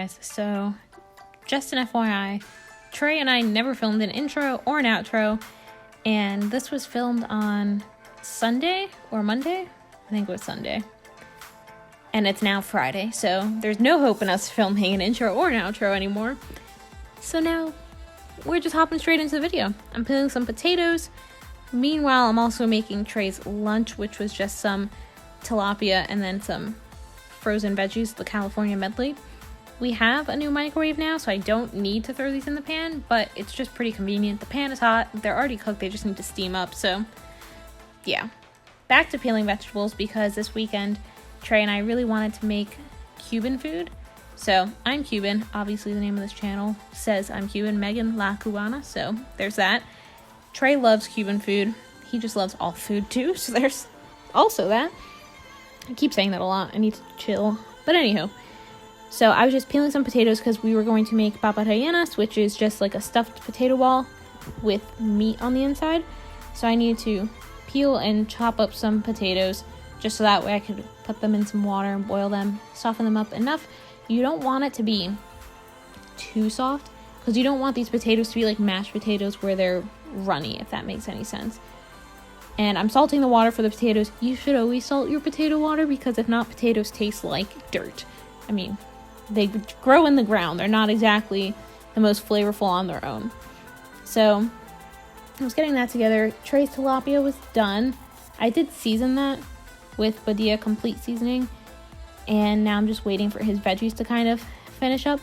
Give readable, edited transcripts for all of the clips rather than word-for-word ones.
guys, so just an FYI, Trey and I never filmed an intro or an outro, and this was filmed on Sunday or Monday? I think it was Sunday. And it's now Friday, so there's no hope in us filming an intro or an outro anymore. So now, we're just hopping straight into the video. I'm peeling some potatoes. Meanwhile, I'm also making Trey's lunch, which was just some tilapia and then some frozen veggies, the California medley. We have a new microwave now, so I don't need to throw these in the pan, but it's just pretty convenient. The pan is hot, they're already cooked, they just need to steam up, so yeah. Back to peeling vegetables, because this weekend, Trey and I really wanted to make Cuban food. So, I'm Cuban, obviously the name of this channel says I'm Cuban, MeaganLaCubana, so there's that. Trey loves Cuban food, he just loves all food too, so there's also that. I keep saying that a lot, I need to chill, but anywho. So I was just peeling some potatoes because we were going to make papas rellenas, which is just like a stuffed potato ball with meat on the inside. So I needed to peel and chop up some potatoes just so that way I could put them in some water and boil them, soften them up enough. You don't want it to be too soft because you don't want these potatoes to be like mashed potatoes where they're runny, if that makes any sense. And I'm salting the water for the potatoes. You should always salt your potato water because if not, potatoes taste like dirt. I mean, they grow in the ground. They're not exactly the most flavorful on their own. So I was getting that together. Trey's tilapia was done. I did season that with Badia Complete Seasoning. And now I'm just waiting for his veggies to kind of finish up.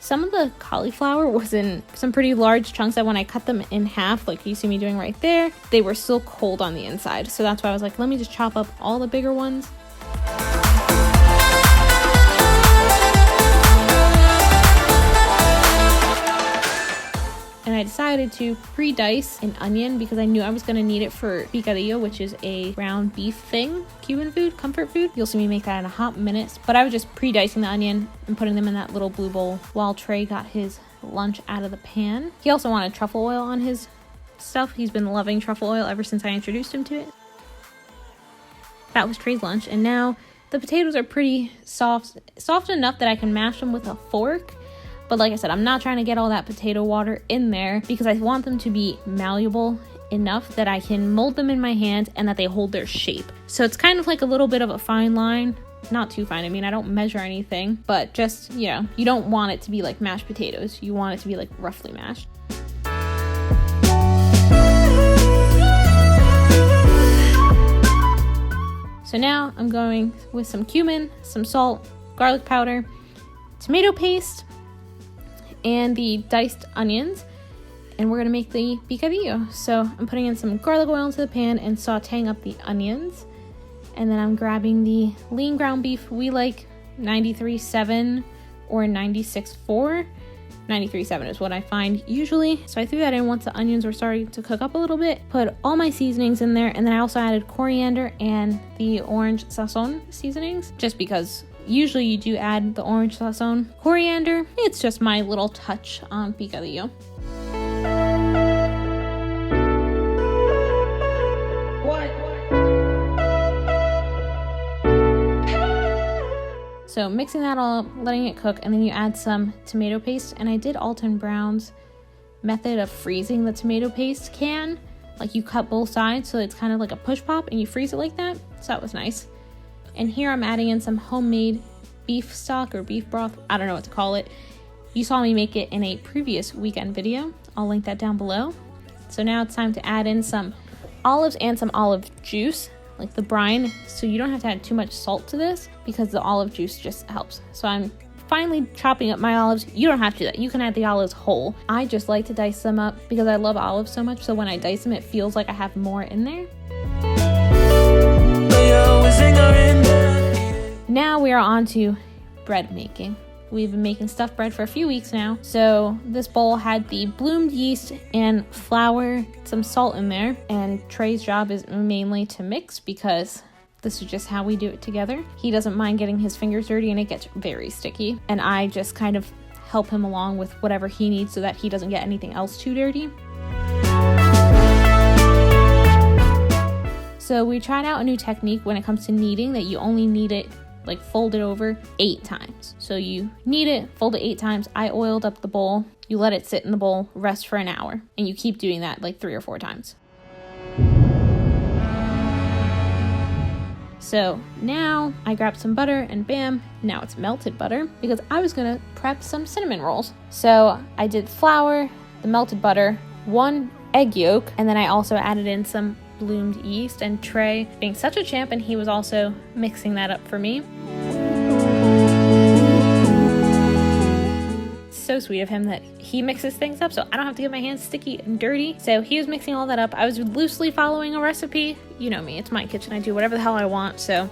Some of the cauliflower was in some pretty large chunks that when I cut them in half, like you see me doing right there, they were still cold on the inside. So that's why I was like, let me just chop up all the bigger ones. And I decided to pre-dice an onion because I knew I was going to need it for picadillo, which is a ground beef thing, Cuban food, comfort food. You'll see me make that in a hot minute. But I was just pre-dicing the onion and putting them in that little blue bowl while Trey got his lunch out of the pan. He also wanted truffle oil on his stuff. He's been loving truffle oil ever since I introduced him to it. That was Trey's lunch. And now the potatoes are pretty soft enough that I can mash them with a fork. But like I said, I'm not trying to get all that potato water in there because I want them to be malleable enough that I can mold them in my hand and that they hold their shape. So it's kind of like a little bit of a fine line. Not too fine. I mean, I don't measure anything, but just, you know, you don't want it to be like mashed potatoes. You want it to be like roughly mashed. So now I'm going with some cumin, some salt, garlic powder, tomato paste, and the diced onions, and we're gonna make the picadillo. So I'm putting in some garlic oil into the pan and sauteing up the onions, and then I'm grabbing the lean ground beef. We like 93.7 or 96.4. 93.7 is what I find usually. So I threw that in once the onions were starting to cook up a little bit. Put all my seasonings in there, and then I also added coriander and the orange sazon seasonings, just because usually you do add the orange sazon. Coriander, it's just my little touch on picadillo. So mixing that all up, letting it cook, and then you add some tomato paste. And I did Alton Brown's method of freezing the tomato paste can. Like you cut both sides so it's kind of like a push pop and you freeze it like that. So that was nice. And here I'm adding in some homemade beef stock or beef broth. I don't know what to call it. You saw me make it in a previous weekend video. I'll link that down below. So now it's time to add in some olives and some olive juice, like the brine. So you don't have to add too much salt to this because the olive juice just helps. So I'm finally chopping up my olives. You don't have to do that. You can add the olives whole. I just like to dice them up because I love olives so much. So when I dice them, it feels like I have more in there. Now we are on to bread making. We've been making stuffed bread for a few weeks now. So this bowl had the bloomed yeast and flour, some salt in there. And Trey's job is mainly to mix because this is just how we do it together. He doesn't mind getting his fingers dirty and it gets very sticky. And I just kind of help him along with whatever he needs so that he doesn't get anything else too dirty. So we tried out a new technique when it comes to kneading that you only knead it like fold it over 8 times. So you knead it, fold it 8 times. I oiled up the bowl. You let it sit in the bowl, rest for an hour, and you keep doing that like 3 or 4 times. So now I grabbed some butter and bam, now it's melted butter because I was gonna prep some cinnamon rolls. So I did flour, the melted butter, 1 egg yolk, and then I also added in some bloomed yeast, and Trey, being such a champ, and he was also mixing that up for me. So sweet of him that he mixes things up so I don't have to get my hands sticky and dirty. So he was mixing all that up. I was loosely following a recipe. You know me, it's my kitchen. I do whatever the hell I want. So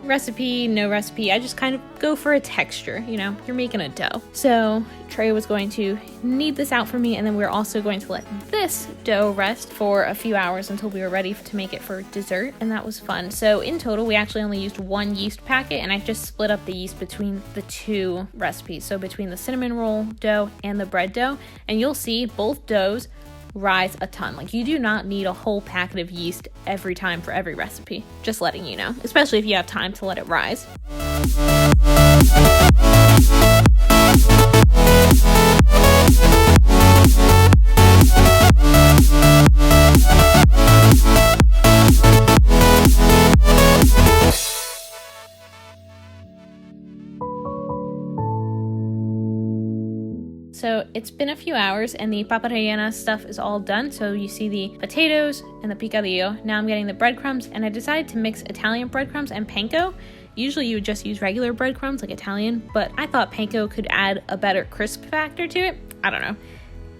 recipe, no recipe, I just kind of go for a texture, you know, you're making a dough. So Trey was going to knead this out for me, and then we we're also going to let this dough rest for a few hours until we were ready to make it for dessert, and that was fun. So in total, we actually only used 1 yeast packet, and I just split up the yeast between the 2 recipes, so between the cinnamon roll dough and the bread dough, and you'll see both doughs rise a ton. Like, you do not need a whole packet of yeast every time for every recipe. Just letting you know, especially if you have time to let it rise. So it's been a few hours and the papa rellena stuff is all done. So you see the potatoes and the picadillo. Now I'm getting the breadcrumbs, and I decided to mix Italian breadcrumbs and panko. Usually you would just use regular breadcrumbs like Italian, but I thought panko could add a better crisp factor to it. I don't know.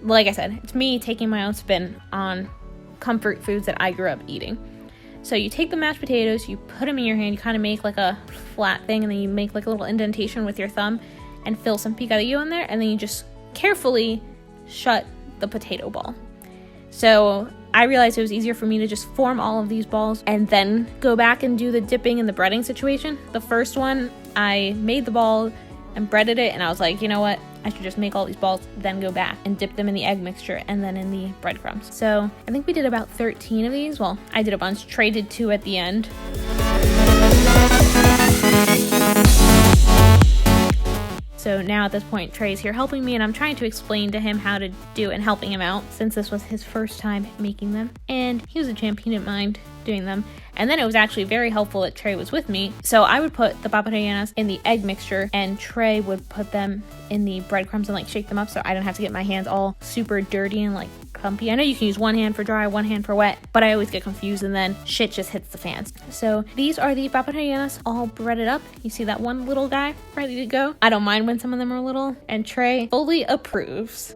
Like I said, it's me taking my own spin on comfort foods that I grew up eating. So you take the mashed potatoes, you put them in your hand, you kind of make like a flat thing, and then you make like a little indentation with your thumb and fill some picadillo in there, and then you just carefully shut the potato ball. So I realized it was easier for me to just form all of these balls and then go back and do the dipping and the breading situation. The first one, I made the ball and breaded it, and I was like, you know what? I should just make all these balls, then go back and dip them in the egg mixture and then in the breadcrumbs. So I think we did about 13 of these. Well, I did a bunch. Trey did 2 at the end. So now at this point, Trey's here helping me, and I'm trying to explain to him how to do and helping him out since this was his first time making them. And he was a champ, he didn't mind doing them. And then it was actually very helpful that Trey was with me. So I would put the papa rellenas in the egg mixture, and Trey would put them in the breadcrumbs and like shake them up so I didn't have to get my hands all super dirty and like clumpy. I know you can use one hand for dry, one hand for wet, but I always get confused and then shit just hits the fans. So these are the papa rellenas all breaded up. You see that one little guy ready to go? I don't mind when some of them are little, and Trey fully approves.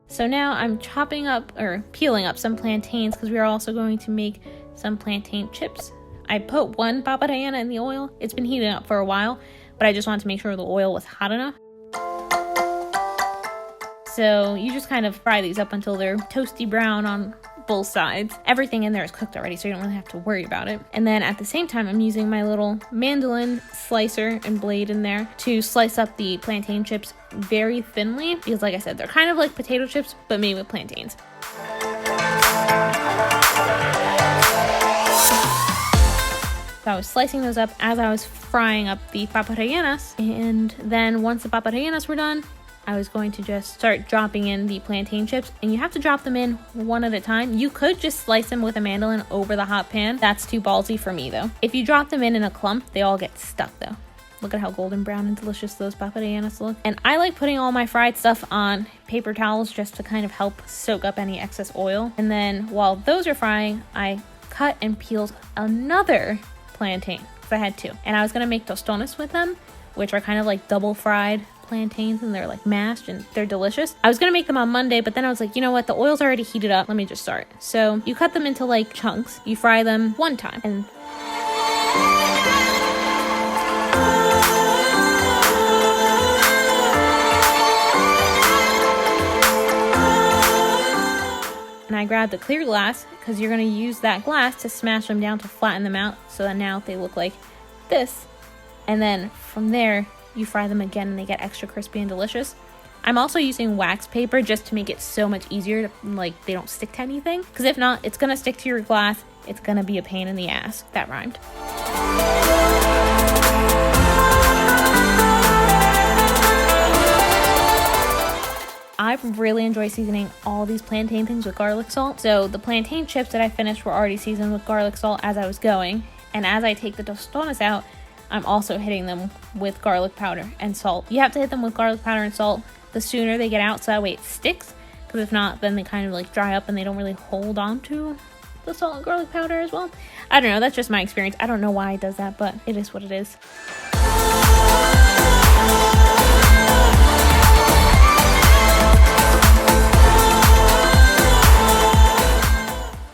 So now I'm chopping up or peeling up some plantains because we are also going to make some plantain chips. I put one papa rellena in the oil. It's been heating up for a while, but I just wanted to make sure the oil was hot enough. So you just kind of fry these up until they're toasty brown on both sides. Everything in there is cooked already, so you don't really have to worry about it. And then at the same time, I'm using my little mandolin slicer and blade in there to slice up the plantain chips very thinly, because like I said, they're kind of like potato chips, but made with plantains. So I was slicing those up as I was frying up the papa rellenas, and then once the papa rellenas were done, I was going to just start dropping in the plantain chips, and you have to drop them in one at a time. You could just slice them with a mandolin over the hot pan. That's too ballsy for me though. If you drop them in a clump, they all get stuck though. Look at how golden brown and delicious those papa rellenas look. And I like putting all my fried stuff on paper towels just to kind of help soak up any excess oil. And then while those are frying, I cut and peeled another plantain, because I had 2. And I was gonna make tostones with them, which are kind of like double fried plantains, and they're like mashed and they're delicious. I was gonna make them on Monday, but then I was like, you know what, the oil's already heated up, let me just start. So you cut them into like chunks, you fry them one time, and I grabbed a clear glass because you're going to use that glass to smash them down to flatten them out so that now they look like this. And then from there, you fry them again and they get extra crispy and delicious. I'm also using wax paper just to make it so much easier to, like, they don't stick to anything. Because if not, it's going to stick to your glass. It's going to be a pain in the ass. That rhymed. I really enjoy seasoning all these plantain things with garlic salt. So the plantain chips that I finished were already seasoned with garlic salt as I was going. And as I take the tostones out, I'm also hitting them with garlic powder and salt. You have to hit them with garlic powder and salt the sooner they get out, so that way it sticks. Because if not, then they kind of like dry up and they don't really hold on to the salt and garlic powder as well. I don't know, that's just my experience. I don't know why it does that, but it is what it is.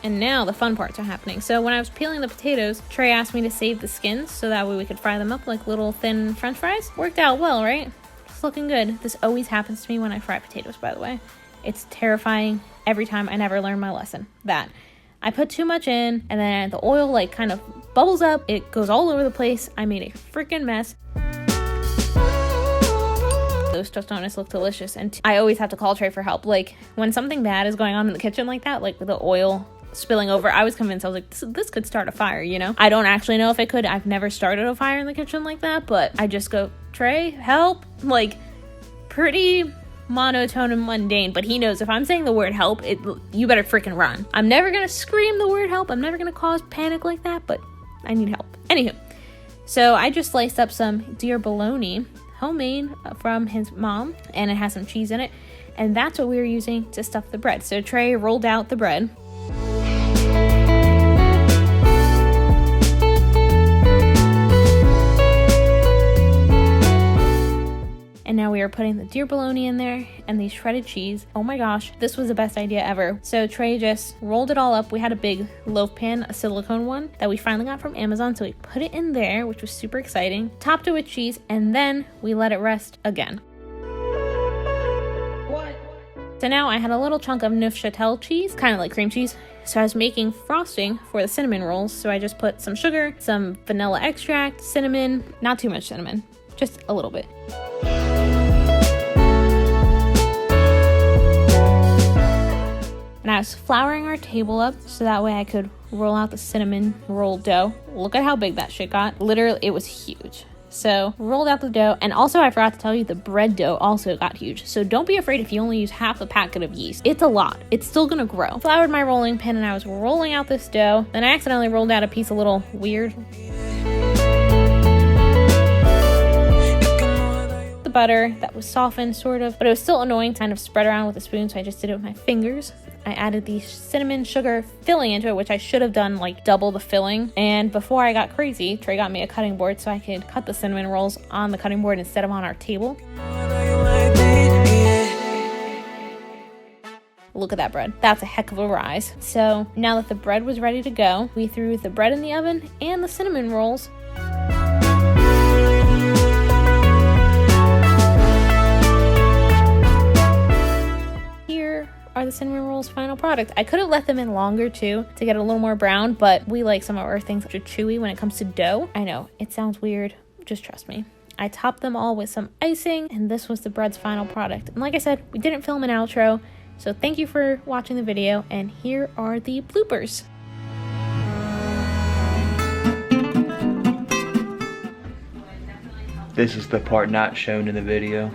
And now the fun parts are happening. So when I was peeling the potatoes, Trey asked me to save the skins so that way we could fry them up like little thin french fries. Worked out well, right? It's looking good. This always happens to me when I fry potatoes, by the way. It's terrifying every time. I never learn my lesson. That I put too much in and then the oil like kind of bubbles up. It goes all over the place. I made a freaking mess. Those tostones look delicious, and I always have to call Trey for help. Like when something bad is going on in the kitchen like that, like with the oil spilling over, I was convinced, I was like, this could start a fire, you know? I don't actually know if it could. I've never started a fire in the kitchen like that, but I just go, Trey, help. Like pretty monotone and mundane, but he knows if I'm saying the word help, you better freaking run. I'm never gonna scream the word help. I'm never gonna cause panic like that, but I need help. Anywho, so I just sliced up some deer bologna, homemade from his mom, and it has some cheese in it, and that's what we were using to stuff the bread. So Trey rolled out the bread. And now we are putting the deer bologna in there and the shredded cheese. Oh my gosh, this was the best idea ever. So Trey just rolled it all up. We had a big loaf pan, a silicone one that we finally got from Amazon. So we put it in there, which was super exciting. Topped it with cheese, and then we let it rest again. What? So now I had a little chunk of Neufchâtel cheese, kind of like cream cheese. So I was making frosting for the cinnamon rolls. So I just put some sugar, some vanilla extract, cinnamon, not too much cinnamon, just a little bit. And I was flouring our table up so that way I could roll out the cinnamon roll dough. Look at how big that shit got. Literally, it was huge. So rolled out the dough, and also I forgot to tell you, the bread dough also got huge. So don't be afraid if you only use half a packet of yeast. It's a lot. It's still gonna grow. Floured my rolling pin and I was rolling out this dough. Then I accidentally rolled out a piece a little weird. The butter that was softened sort of, but it was still annoying to kind of spread around with a spoon, so I just did it with my fingers. I added the cinnamon sugar filling into it, which I should have done like double the filling. And before I got crazy, Trey got me a cutting board so I could cut the cinnamon rolls on the cutting board instead of on our table. Look at that bread. That's a heck of a rise. So now that the bread was ready to go, we threw the bread in the oven and the cinnamon rolls. Here are the cinnamon rolls final product. I could have let them in longer too to get a little more brown, but we like some of our things that are chewy when it comes to dough. I know, it sounds weird, just trust me. I topped them all with some icing, and this was the bread's final product. And like I said, we didn't film an outro, so thank you for watching the video, and here are the bloopers. This is the part not shown in the video.